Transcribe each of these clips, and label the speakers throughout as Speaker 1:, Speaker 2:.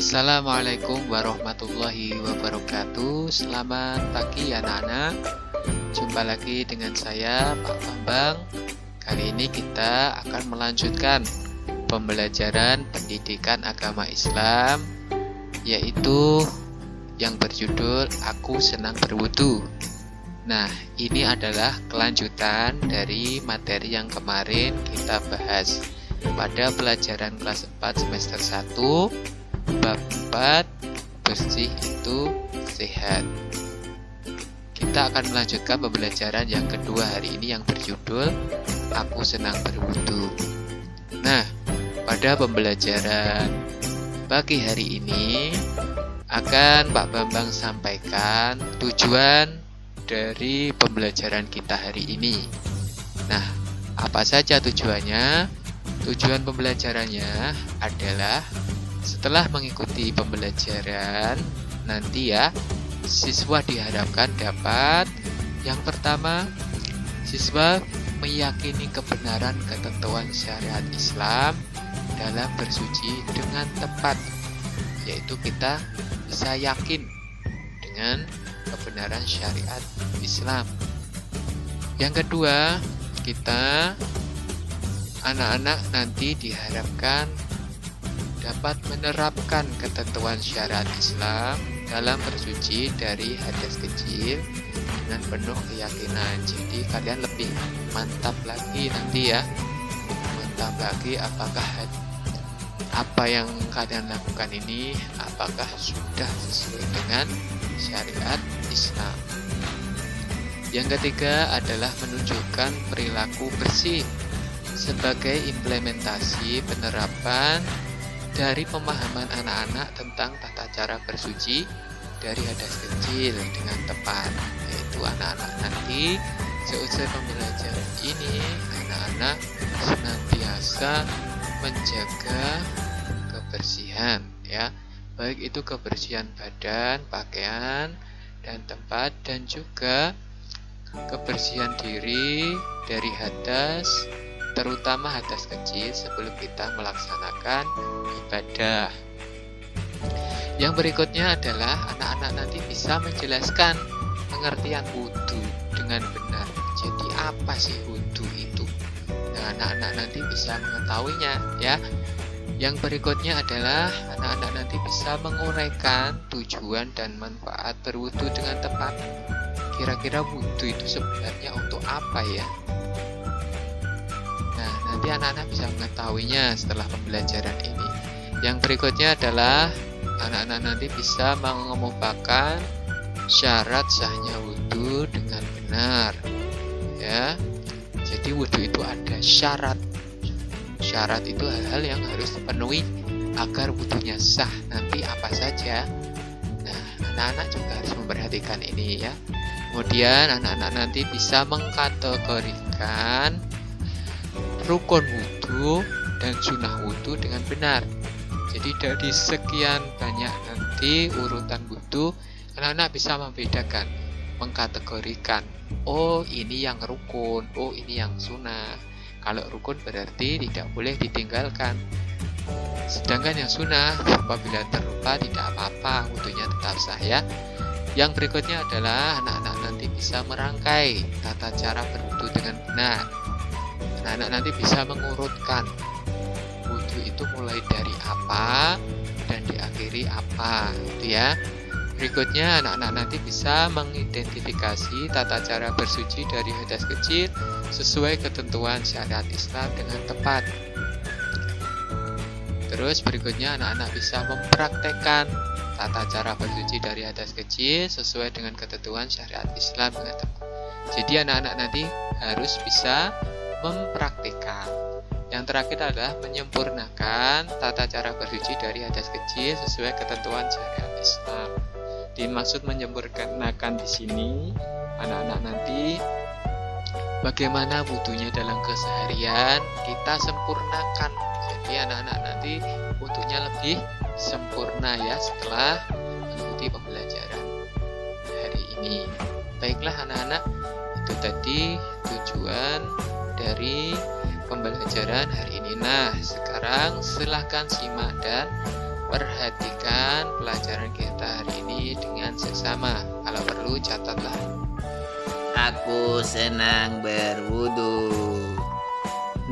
Speaker 1: Assalamualaikum warahmatullahi wabarakatuh. Selamat pagi anak-anak. Jumpa lagi dengan saya Pak Bambang. Kali ini kita akan melanjutkan pembelajaran pendidikan agama Islam, yaitu yang berjudul Aku Senang Berwudu. Nah, ini adalah kelanjutan dari materi yang kemarin kita bahas pada pelajaran kelas 4 semester 1 bab 4, bersih itu sehat. Kita akan melanjutkan pembelajaran yang kedua hari ini yang berjudul Aku Senang Berwudu. Nah, pada pembelajaran pagi hari ini akan Pak Bambang sampaikan tujuan dari pembelajaran kita hari ini. Nah, apa saja tujuannya? Tujuan pembelajarannya adalah setelah mengikuti pembelajaran nanti ya, siswa diharapkan dapat yang pertama, siswa meyakini kebenaran ketentuan syariat Islam dalam bersuci dengan tepat, yaitu kita bisa yakin dengan kebenaran syariat Islam. Yang kedua, kita anak-anak nanti diharapkan dapat menerapkan ketentuan syariat Islam dalam bersuci dari hadas kecil dengan penuh keyakinan. Jadi kalian lebih mantap lagi nanti ya, mantap lagi apakah apa yang kalian lakukan ini apakah sudah sesuai dengan syariat Islam. Yang ketiga adalah menunjukkan perilaku bersih sebagai implementasi penerapan dari pemahaman anak-anak tentang tata cara bersuci dari hadas kecil dengan tepat, yaitu anak-anak nanti seusai pembelajaran ini anak-anak senantiasa menjaga kebersihan ya, baik itu kebersihan badan, pakaian, dan tempat, dan juga kebersihan diri dari hadas, terutama hadas kecil sebelum kita melaksanakan ibadah. Yang berikutnya adalah anak-anak nanti bisa menjelaskan pengertian wudu dengan benar. Jadi apa sih wudu itu? Nah, anak-anak nanti bisa mengetahuinya ya. Yang berikutnya adalah anak-anak nanti bisa menguraikan tujuan dan manfaat berwudu dengan tepat. Kira-kira wudu itu sebenarnya untuk apa ya? Nanti anak-anak bisa mengetahuinya setelah pembelajaran ini. Yang berikutnya adalah anak-anak nanti bisa mengemukakan syarat sahnya wudu dengan benar ya. Jadi wudu itu ada syarat. Syarat itu hal-hal yang harus dipenuhi agar wudunya sah. Nanti apa saja? Nah, anak-anak juga harus memperhatikan ini ya. Kemudian anak-anak nanti bisa mengkategorikan rukun wudu dan sunnah wudu dengan benar. Jadi dari sekian banyak nanti urutan wudu, anak-anak bisa membedakan, mengkategorikan. Oh, ini yang rukun, oh ini yang sunnah. Kalau rukun berarti tidak boleh ditinggalkan. Sedangkan yang sunnah apabila terlupa tidak apa-apa, wudunya tetap sah ya. Yang berikutnya adalah anak-anak nanti bisa merangkai tata cara berwudu dengan benar. Anak-anak nanti bisa mengurutkan wudu itu mulai dari apa dan diakhiri apa, gitu ya. Berikutnya anak-anak nanti bisa mengidentifikasi tata cara bersuci dari hadas kecil sesuai ketentuan syariat Islam dengan tepat. Terus berikutnya anak-anak bisa mempraktekkan tata cara bersuci dari hadas kecil sesuai dengan ketentuan syariat Islam dengan tepat. Jadi anak-anak nanti harus bisa mempraktikkan. Yang terakhir adalah menyempurnakan tata cara bersuci dari hadas kecil sesuai ketentuan syariat Islam. Dimaksud menyempurnakan di sini, anak-anak nanti bagaimana wudunya dalam keseharian kita sempurnakan. Jadi anak-anak nanti wudunya lebih sempurna ya setelah mengikuti pembelajaran hari ini. Baiklah anak-anak, itu tadi tujuan dari pembelajaran hari ini. Nah, sekarang silahkan simak dan perhatikan pelajaran kita hari ini dengan seksama. Kalau perlu catatlah.
Speaker 2: Aku senang berwudu.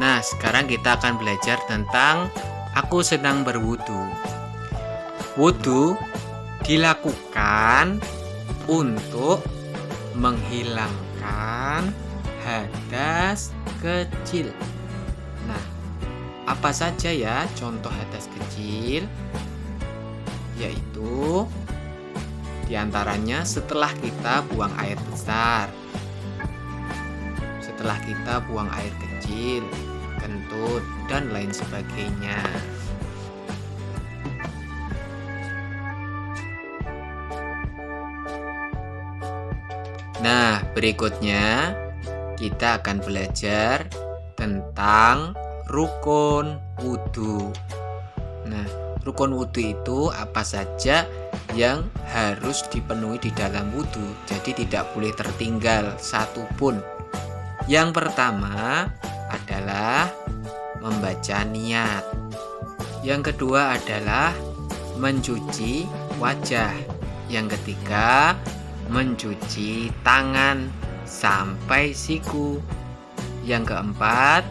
Speaker 3: Nah, sekarang kita akan belajar tentang aku senang berwudu. Wudu dilakukan untuk menghilangkan hadas kecil. Nah, apa saja ya contoh hadas kecil? Yaitu diantaranya setelah kita buang air besar, setelah kita buang air kecil, kentut, dan lain sebagainya. Nah, berikutnya kita akan belajar tentang rukun wudhu. Nah, rukun wudhu itu apa saja yang harus dipenuhi di dalam wudhu, jadi tidak boleh tertinggal satu pun. Yang pertama adalah membaca niat. Yang kedua adalah mencuci wajah. Yang ketiga, mencuci tangan sampai siku. Yang keempat,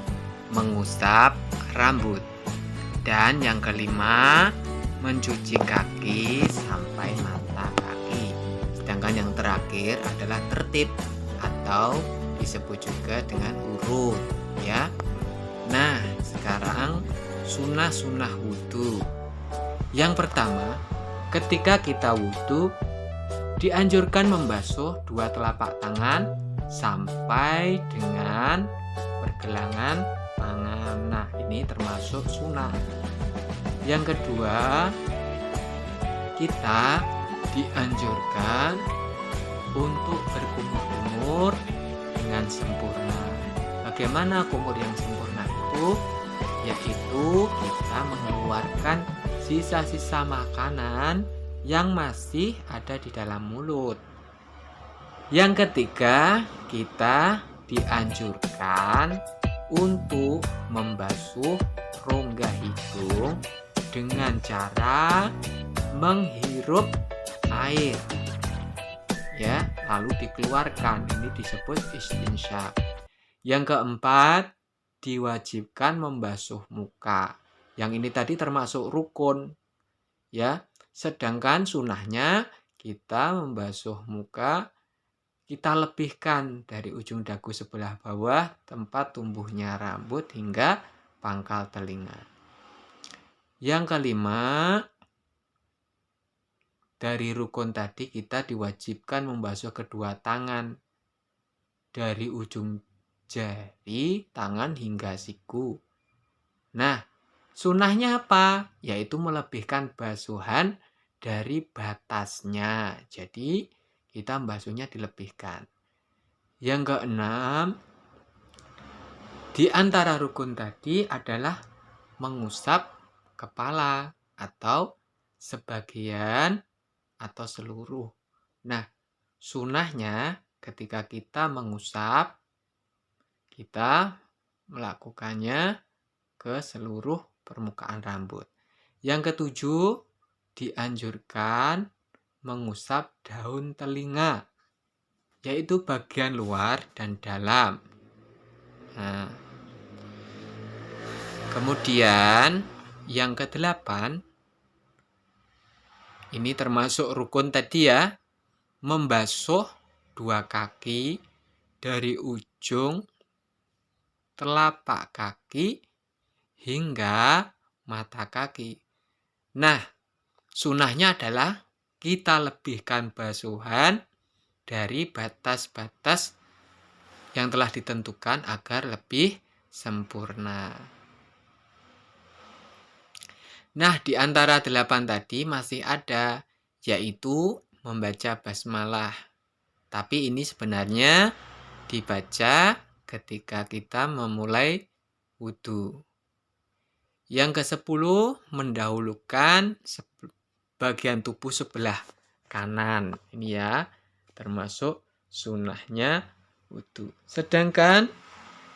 Speaker 3: mengusap rambut. Dan yang kelima, mencuci kaki sampai mata kaki. Sedangkan yang terakhir adalah tertib atau disebut juga dengan urut, ya. Nah, sekarang sunah-sunah wudhu. Yang pertama, ketika kita wudhu, dianjurkan membasuh dua telapak tangan sampai dengan pergelangan tangan. Nah, ini termasuk sunah. Yang kedua, kita dianjurkan untuk berkumur-kumur dengan sempurna. Bagaimana kumur yang sempurna itu? Yaitu kita mengeluarkan sisa-sisa makanan yang masih ada di dalam mulut. Yang ketiga, kita dianjurkan untuk membasuh rongga hidung dengan cara menghirup air, ya, lalu dikeluarkan. Ini disebut istinsyaq. Yang keempat, diwajibkan membasuh muka. Yang ini tadi termasuk rukun, ya. Sedangkan sunahnya kita membasuh muka, kita lebihkan dari ujung dagu sebelah bawah tempat tumbuhnya rambut hingga pangkal telinga. Yang kelima, dari rukun tadi kita diwajibkan membasuh kedua tangan dari ujung jari tangan hingga siku. Nah, sunahnya apa? Yaitu melebihkan basuhan dari batasnya. Jadi kita membasuhnya dilebihkan. Yang keenam, di antara rukun tadi adalah mengusap kepala atau sebagian atau seluruh. Nah, sunahnya ketika kita mengusap, kita melakukannya ke seluruh permukaan rambut. Yang ketujuh, dianjurkan mengusap daun telinga, yaitu bagian luar dan dalam. Nah, kemudian yang kedelapan, ini termasuk rukun tadi ya, membasuh dua kaki dari ujung telapak kaki hingga mata kaki. Nah, sunahnya adalah kita lebihkan basuhan dari batas-batas yang telah ditentukan agar lebih sempurna. Nah, di antara 8 tadi masih ada, yaitu membaca basmalah. Tapi ini sebenarnya dibaca ketika kita memulai wudhu. Yang ke-10, mendahulukan bagian tubuh sebelah kanan. Ini ya, termasuk sunahnya wudhu. Sedangkan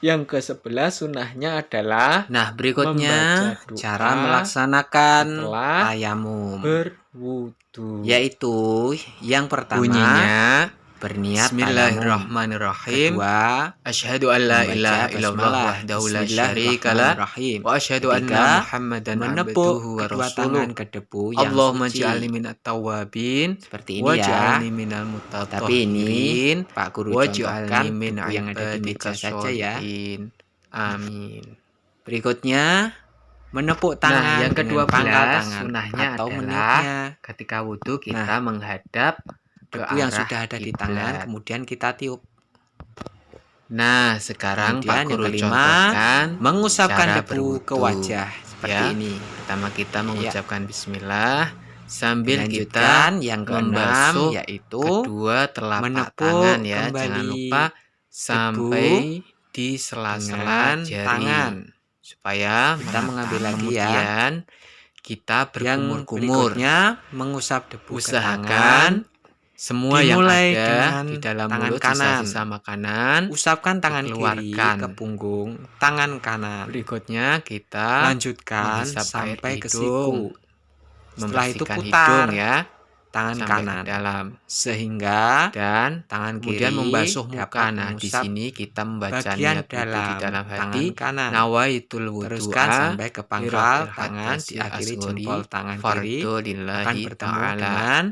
Speaker 1: Yang ke-11 sunahnya adalah
Speaker 3: Nah, berikutnya
Speaker 1: membaca doa
Speaker 3: cara melaksanakan
Speaker 1: setelah
Speaker 3: tayamum,
Speaker 1: berwudu.
Speaker 3: yaitu yang pertama
Speaker 1: Bunyinya
Speaker 3: berniat
Speaker 1: Bismillahirrahmanirrahim.
Speaker 3: kedua
Speaker 1: Asyhadu an la
Speaker 3: membaca
Speaker 1: ilaha illallah
Speaker 3: basmalah.
Speaker 1: wahdahu la syarikalah
Speaker 3: Bismillahirrahmanirrahim.
Speaker 1: wa asyhadu
Speaker 3: Ketiga,
Speaker 1: anna Muhammadan
Speaker 3: menepuk
Speaker 1: abduhu wa
Speaker 3: kedua
Speaker 1: rasuluh.
Speaker 3: tangan ke debu yang
Speaker 1: Allahumma
Speaker 3: suci.
Speaker 1: ja'alni minat tawabin
Speaker 3: Seperti ini
Speaker 1: wa
Speaker 3: ya.
Speaker 1: ja'alni minal
Speaker 3: Tapi ini
Speaker 1: mutatahhirin
Speaker 3: Pak Guru
Speaker 1: wa
Speaker 3: contohkan
Speaker 1: ja'alni min
Speaker 3: debu yang ada di
Speaker 1: ibadika
Speaker 3: meja saja ya.
Speaker 1: sholihin. Amin.
Speaker 3: Berikutnya menepuk tangan
Speaker 1: yang
Speaker 3: dengan
Speaker 1: ke-12
Speaker 3: pangkal tangan
Speaker 1: sunahnya
Speaker 3: atau
Speaker 1: adalah
Speaker 3: meniupnya.
Speaker 1: ketika wudhu kita menghadap ke
Speaker 3: Debu yang
Speaker 1: arah
Speaker 3: sudah ada di
Speaker 1: kiblat.
Speaker 3: tangan kemudian kita tiup.
Speaker 1: Nah, sekarang
Speaker 3: Kemudian
Speaker 1: Pak Guru
Speaker 3: yang kelima,
Speaker 1: contohkan
Speaker 3: mengusapkan
Speaker 1: cara
Speaker 3: debu ke
Speaker 1: berwudu.
Speaker 3: wajah seperti
Speaker 1: Ya.
Speaker 3: ini.
Speaker 1: Pertama kita mengucapkan bismillah sambil
Speaker 3: Dilanjutkan
Speaker 1: kita
Speaker 3: yang keenam
Speaker 1: membasuh
Speaker 3: yaitu
Speaker 1: kedua telapak
Speaker 3: menepuk
Speaker 1: tangan ya. Jangan
Speaker 3: kembali
Speaker 1: lupa sampai di sela-sela
Speaker 3: dengan
Speaker 1: jari
Speaker 3: tangan.
Speaker 1: supaya
Speaker 3: Kita mengambil lagi
Speaker 1: kemudian kita
Speaker 3: Yang
Speaker 1: berkumur-kumur.
Speaker 3: berikutnya mengusap debu ke tangan.
Speaker 1: Usahakan semua yang
Speaker 3: Dimulai
Speaker 1: ada
Speaker 3: dengan
Speaker 1: di dalam
Speaker 3: tangan
Speaker 1: mulut,
Speaker 3: kanan.
Speaker 1: sisa-sisa makanan,
Speaker 3: Usapkan tangan kiri
Speaker 1: dikeluarkan.
Speaker 3: ke punggung tangan kanan.
Speaker 1: Berikutnya kita
Speaker 3: Lanjutkan
Speaker 1: menghisap air
Speaker 3: sampai ke
Speaker 1: hidung.
Speaker 3: siku. Setelah itu
Speaker 1: membersihkan
Speaker 3: putar
Speaker 1: hidung ya
Speaker 3: tangan
Speaker 1: sampai
Speaker 3: kanan
Speaker 1: ke dalam
Speaker 3: sehingga
Speaker 1: dan
Speaker 3: tangan
Speaker 1: kemudian
Speaker 3: kiri
Speaker 1: membasuh muka.
Speaker 3: dapat
Speaker 1: Nah, di
Speaker 3: mengusap
Speaker 1: sini kita membaca
Speaker 3: bagian
Speaker 1: niat wudu di dalam hati.
Speaker 3: tangan kanan.
Speaker 1: Nawaitul
Speaker 3: Teruskan
Speaker 1: wudu'a
Speaker 3: sampai ke pangkal tangan, diakhiri jempol tangan kiri akan bertemu dengan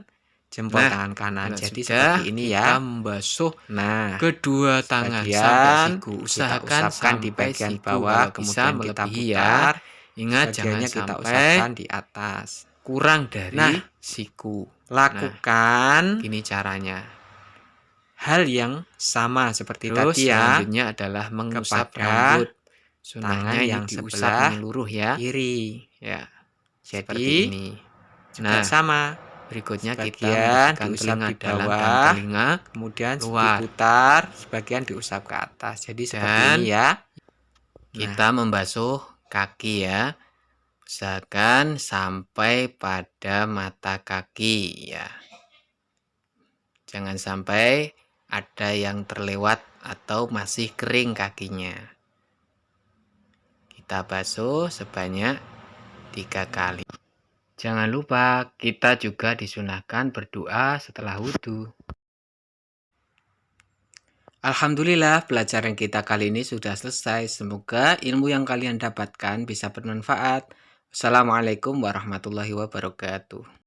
Speaker 3: jempol tangan kanan. Jadi seperti ini ya.
Speaker 1: Kita membasuh
Speaker 3: Nah,
Speaker 1: kedua tangan sampai
Speaker 3: sebagian
Speaker 1: siku.
Speaker 3: kita
Speaker 1: Usahakan
Speaker 3: usapkan di
Speaker 1: sampai
Speaker 3: bagian
Speaker 1: siku.
Speaker 3: bawah,
Speaker 1: Kalau bisa
Speaker 3: kemudian kita
Speaker 1: melebihi ya.
Speaker 3: putar.
Speaker 1: Ingat jangan
Speaker 3: Sebagiannya kita
Speaker 1: sampai
Speaker 3: usapkan di atas.
Speaker 1: kurang dari
Speaker 3: Nah,
Speaker 1: siku.
Speaker 3: Lakukan
Speaker 1: Gini caranya.
Speaker 3: hal yang sama seperti
Speaker 1: Terus
Speaker 3: tadi ya.
Speaker 1: selanjutnya adalah mengusap
Speaker 3: kepada
Speaker 1: rambut.
Speaker 3: tangan
Speaker 1: Sunahnya
Speaker 3: yang
Speaker 1: yang diusap
Speaker 3: sebelah
Speaker 1: menyeluruh ya.
Speaker 3: kiri.
Speaker 1: Ya.
Speaker 3: Jadi
Speaker 1: Seperti ini.
Speaker 3: juga
Speaker 1: Nah,
Speaker 3: sama.
Speaker 1: berikutnya kita
Speaker 3: Sebagian
Speaker 1: membersihkan
Speaker 3: diusap
Speaker 1: telinga
Speaker 3: di
Speaker 1: dalam
Speaker 3: bawah,
Speaker 1: dan telinga
Speaker 3: Kemudian
Speaker 1: luar.
Speaker 3: diputar, sebagian diusap ke atas. Jadi seperti
Speaker 1: Dan
Speaker 3: ini ya.
Speaker 1: Kita membasuh kaki ya. Usahakan sampai pada mata kaki ya. Jangan sampai ada yang terlewat atau masih kering kakinya. Kita basuh sebanyak 3 kali. Jangan lupa kita juga disunahkan berdoa setelah wudhu.
Speaker 3: Alhamdulillah, pelajaran kita kali ini sudah selesai. Semoga ilmu yang kalian dapatkan bisa bermanfaat. Wassalamualaikum warahmatullahi wabarakatuh.